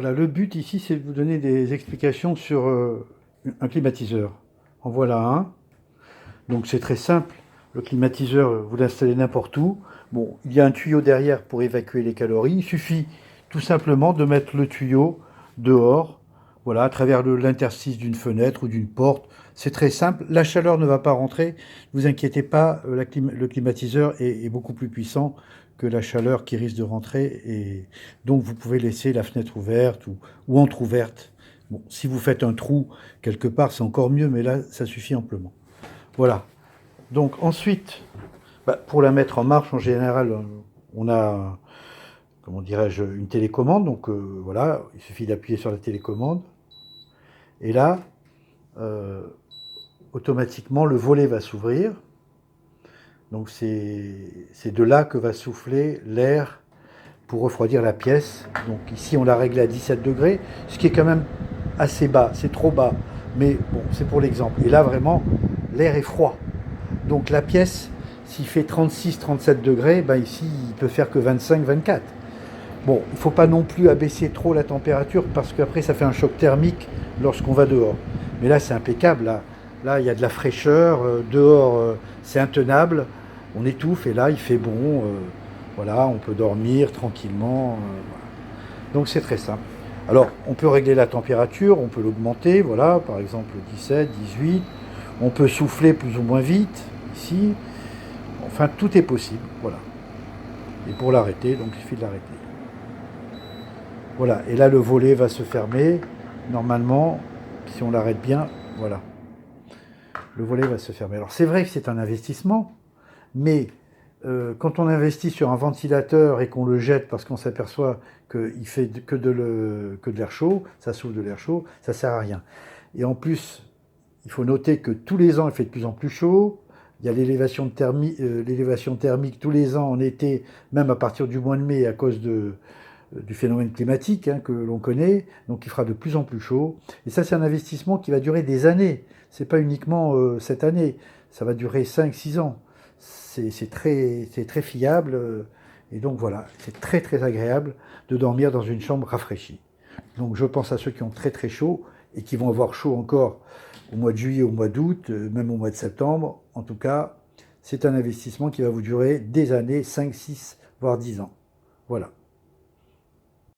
Voilà, le but ici, c'est de vous donner des explications sur un climatiseur. En voilà un. Donc c'est très simple. Le climatiseur, vous l'installez n'importe où. Bon, il y a un tuyau derrière pour évacuer les calories. Il suffit tout simplement de mettre le tuyau dehors, voilà, à travers l'interstice d'une fenêtre ou d'une porte. C'est très simple. La chaleur ne va pas rentrer. Ne vous inquiétez pas, le climatiseur est beaucoup plus puissant que la chaleur qui risque de rentrer. Et donc vous pouvez laisser la fenêtre ouverte ou entrouverte. Bon, si vous faites un trou quelque part, c'est encore mieux, mais là, ça suffit amplement. Voilà. Donc ensuite, pour la mettre en marche, en général, on a, comment dirais-je, une télécommande. Donc voilà, il suffit d'appuyer sur la télécommande. Et là, euh, automatiquement, le volet va s'ouvrir. Donc c'est de là que va souffler l'air pour refroidir la pièce. Donc ici, on l'a réglé à 17 degrés, ce qui est quand même assez bas. C'est trop bas. Mais bon, c'est pour l'exemple. Et là, vraiment, l'air est froid. Donc la pièce, s'il fait 36-37 degrés, ben ici, il peut faire que 25-24. Bon, il ne faut pas non plus abaisser trop la température parce qu'après, ça fait un choc thermique lorsqu'on va dehors. Mais là, c'est impeccable. Là, il y a de la fraîcheur. Dehors, c'est intenable. On étouffe et là, il fait bon. Voilà, on peut dormir tranquillement. Voilà. Donc c'est très simple. Alors, on peut régler la température, on peut l'augmenter, voilà, par exemple 17, 18. On peut souffler plus ou moins vite, ici. Enfin, tout est possible, voilà. Et pour l'arrêter, donc il suffit de l'arrêter. Voilà, et là le volet va se fermer. Normalement, si on l'arrête bien, voilà. Le volet va se fermer. Alors c'est vrai que c'est un investissement, mais quand on investit sur un ventilateur et qu'on le jette parce qu'on s'aperçoit qu'il fait que de l'air chaud, ça souffle de l'air chaud, ça sert à rien. Et en plus, il faut noter que tous les ans, il fait de plus en plus chaud. Il y a l'élévation thermique tous les ans en été, même à partir du mois de mai, à cause du phénomène climatique que l'on connaît. Donc il fera de plus en plus chaud. Et ça, c'est un investissement qui va durer des années. C'est pas uniquement cette année. Ça va durer 5-6 ans. C'est très fiable. Et donc voilà, c'est très très agréable de dormir dans une chambre rafraîchie. Donc je pense à ceux qui ont très très chaud et qui vont avoir chaud encore au mois de juillet, au mois d'août, même au mois de septembre. En tout cas, c'est un investissement qui va vous durer des années, 5, 6, voire 10 ans. Voilà.